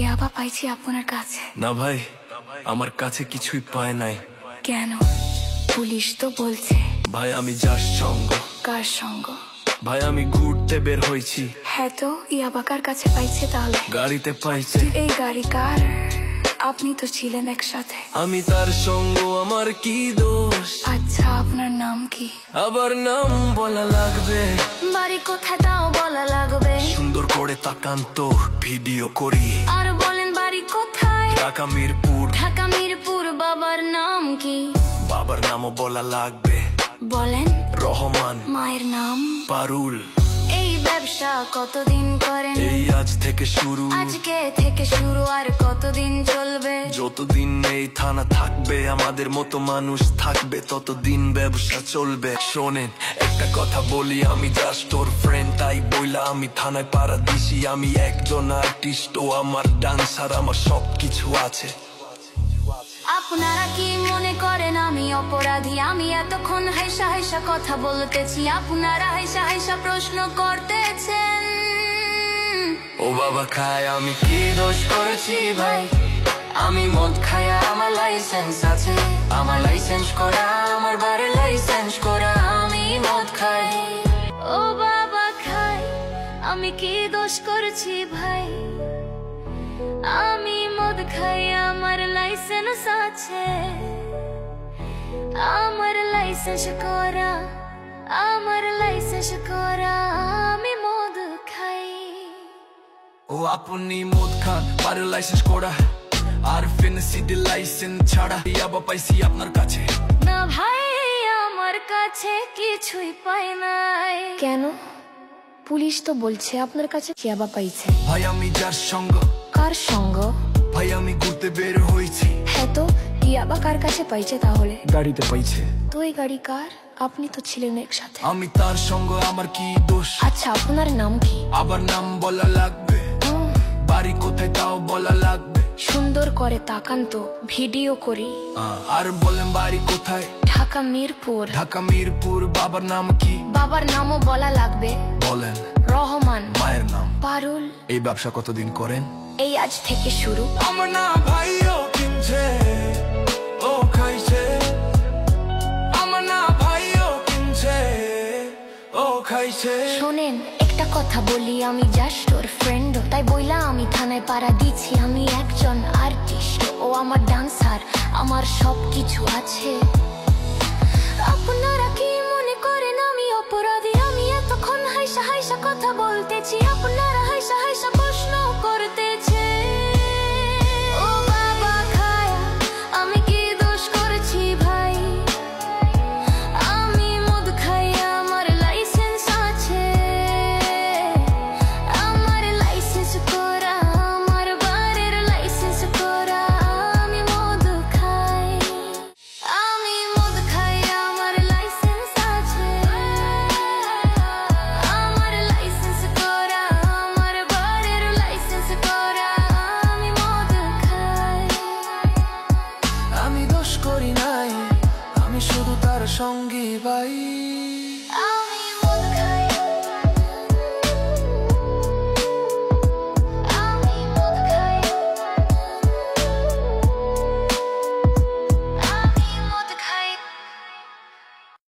ইয়াবা পাইছি আপনার কাছে। না ভাই, আমার কাছে কিছুই পায় নাই। কেন? পুলিশ তো বলছে। ভাই আমি যার সঙ্গ। কার সঙ্গ? ভাই আমি ঘুরতে বের হয়েছি। হ্যাঁ তো ইয়াবা কার কাছে পাইছে তাহলে? গাড়িতে পাইছে। এই গাড়ি কার? আপনি তো ছিলেন একসাথে। আমি তার সঙ্গ, আমার কি দোষ? আচ্ছা আপনার নাম কি? আবার নাম বলা লাগবে? বাড়ি কোথায় তাও বলা লাগবে? সুন্দর করে তাকান তো, ভিডিও করি। আর বলেন বাড়ি কোথায়? ঢাকা মিরপুর। ঢাকা মিরপুর। বাবার নাম কি? বাবার নামও বলা লাগবে। বলেন। রহমান। মায়ের নাম? পারুল। এই ব্যবসা কতদিন করেন? এই আজ থেকে শুরু। আজকে থেকে শুরু, আর কতদিন চলবে? যতদিন এই থানা থাকবে, আমাদের মতো মানুষ থাকবে, ততদিন ব্যবসা চলবে। শোনেন একটা কথা বলি, আমি জাস্ট ওর ফ্রেন্ড, তাই বইলা আমি থানায় পাড়া দিছি। আমি একজন আর্টিস্ট, ও আমার ডান্সার, আমার সবকিছু আছে। আপনারা কি মনে করেন আমি অপরাধী? আমি এতক্ষণ হাইসা হাইসা কথা বলতেছি, আপনারা হাইসা হাইসা প্রশ্ন করতেছেন। ও বাবা খায়, আমি কি দোষ করেছি ভাই? আমি মদ খাই, আমার লাইসেন্স আছে। আমার লাইসেন্স করা, আমার বাড়ির লাইসেন্স করা। আমি মদ খাই। ও বাবা খাই, আমি কি দোষ করেছি ভাই? আমি মদ খাই, আমার লাইসেন্স আছে। আমার লাইসেন্স করা, আমার লাইসেন্স করা। আমি মদ খাই। ও আপনি মদ খান, বাড়ির লাইসেন্স করা, আর ফেন্সিডি লাইসেন্স ছাড়া ইয়াবা পাইছি আপনার কাছে। না ভাই, আমার কাছে কিছুই পাই নাই। কেন? পুলিশ তো বলছে আপনার কাছে ইয়াবা পাইছে। ভাই আমি যার সঙ্গ। কার সঙ্গ? ভাই আমি ঘুরতে বের হয়েছি। হ্যাঁ তো ইয়াবা কার কাছে পাইছে তাহলে? গাড়িতে পাইছে। তো এই গাড়ি কার? আপনি তো ছিলেন একসাথে। আমি তার সঙ্গ, আমার কি দোষ? আচ্ছা আপনার নাম কি? আবার নাম বলা লাগবে? বাড়ি কোথায় তাও বলা লাগবে? সুন্দর করে তাকান তো, ভিডিও করি। আর বলেন বাড়ি কোথায়? ঢাকা মিরপুর। ঢাকা মিরপুর। বাবার নাম কি? বাবার নামও বলা লাগবে। বলেন। রহমান। মায়ের নাম? পারুল। এই ব্যবসা কতদিন করেন? এই আজ থেকে শুরু। আমার না ভাই, ও কিনছে, ও খাইছে। আমার না ভাই, ও কিনছে, ও খাইছে। শোনেন একটা কথা বলি, আমি জাস্ট ওর ফ্রেন্ড, তাই বইলা আমি থানায় পাড়া দিচ্ছি। আমি একজন আর্টিস্ট, ও আমার ডান্সার, আমার সবকিছু আছে। আপনারা কি মনে করেন আমি অপরাধী? আমি এতক্ষণ হাইসা হাইসা কথা বলতেছি, আপনারা